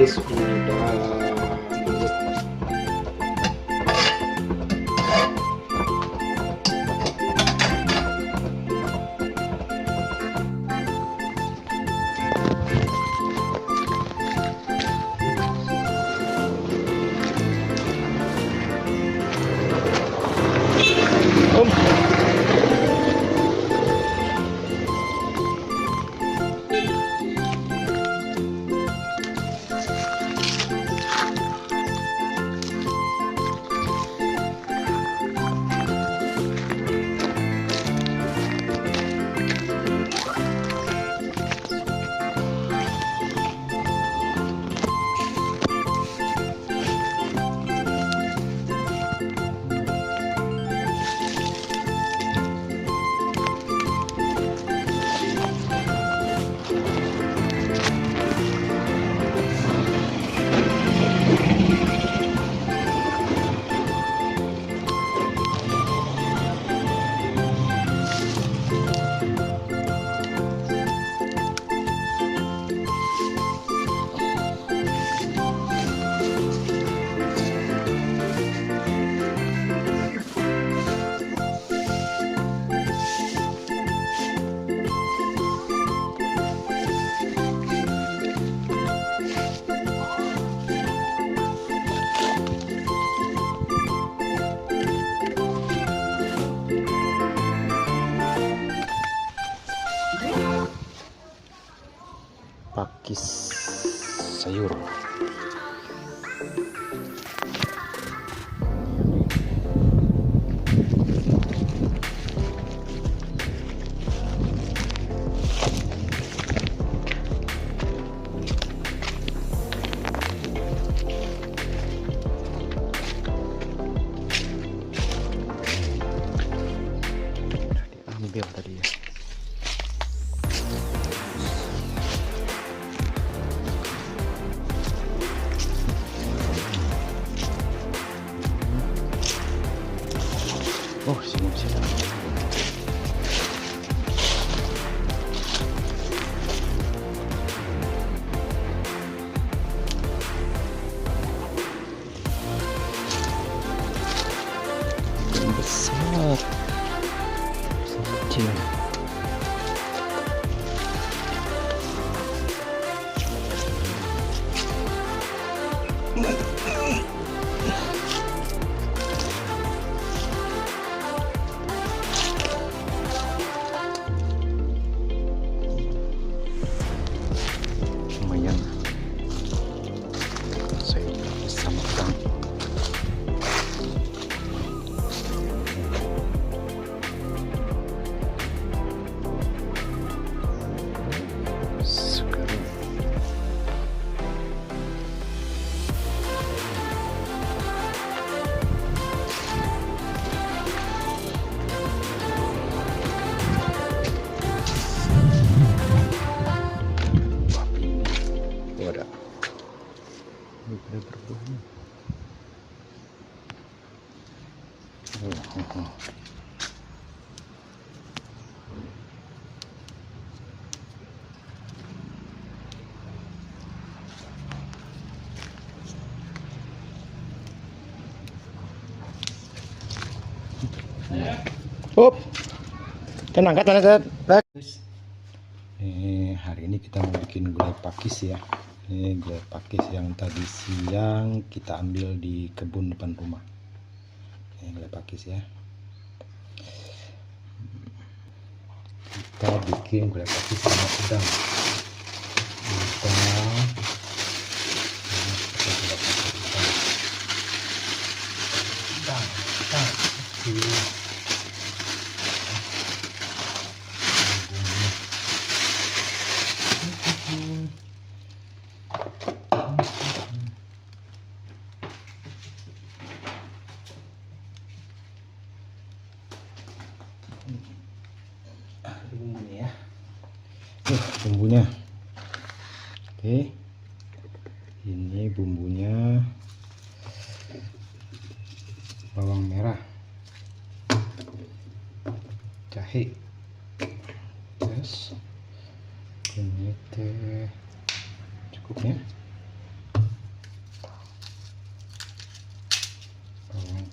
pakis udang. Pakis sayur. Diambil tadi ya. Oh, siap. Besar. Kecil. Lumayan saya bisa makan. Segar. Wadah, ini pada berbuah. Up, tenang kan, bagus. Hari ini kita mau bikin gulai pakis ya. Ini gulai pakis yang tadi siang kita ambil di kebun depan rumah. Ini gulai pakis ya. Kita bikin gulai pakis sama udang. Bumbunya ya. Bumbunya. Oke. Ini bumbunya. Bawang merah. Jahe. Terus ini teh cukupnya.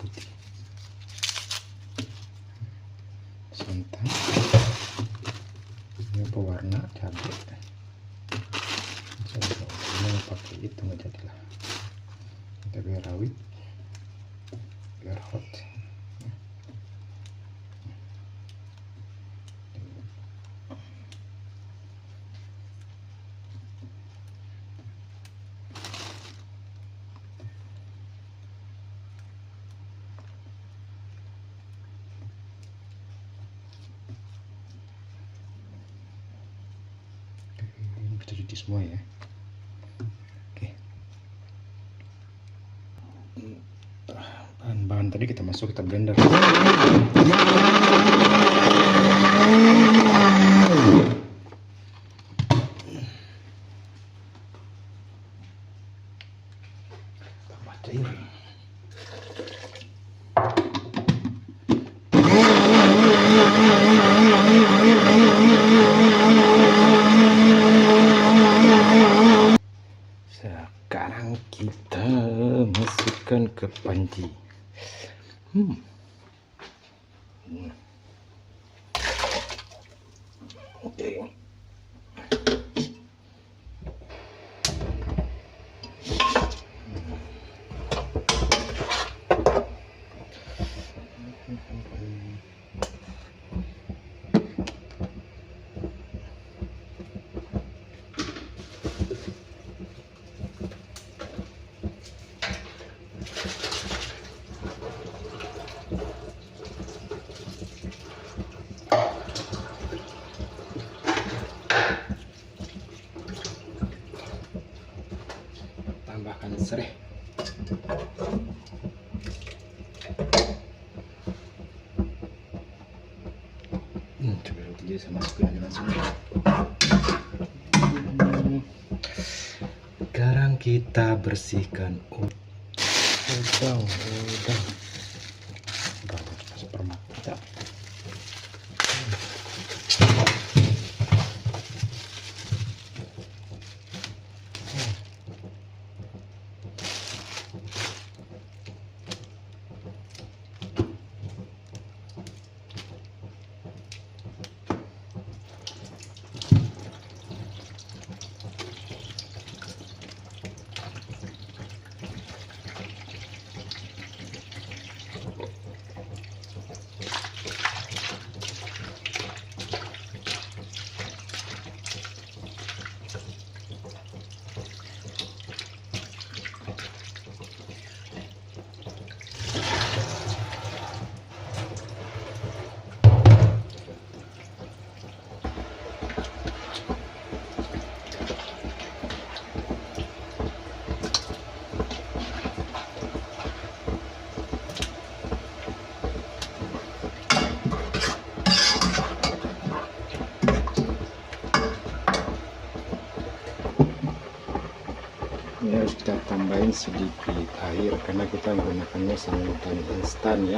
putih, santan, ini pewarna cabai. Ini pakai itu nggak jadilah, cabai rawit biar hot. Kita cuci semua ya. Oke, bahan-bahan tadi kita masuk, kita blender. Tambah cair. Sekarang kita masukkan ke panci. Oke. Tambahkan serai. Coba roti saya masukin aja langsung. Sekarang kita bersihkan udang. Masuk permak kita. Ini harus kita tambahin sedikit air karena kita menggunakannya santan instan ya.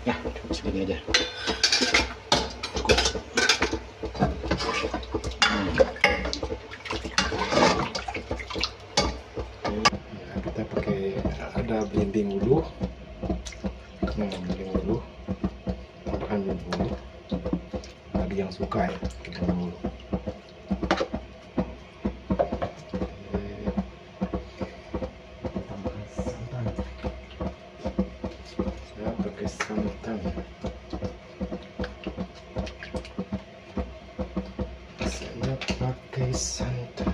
Ya, cukup segini aja. Ya, kita pakai ada blending dulu. Blending dulu. Tambahkan bumbu. Bagi yang suka ya, kita dulu. Santan, saya pakai santan.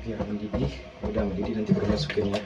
Biar mendidih, udah mendidih nanti baru masukin ya.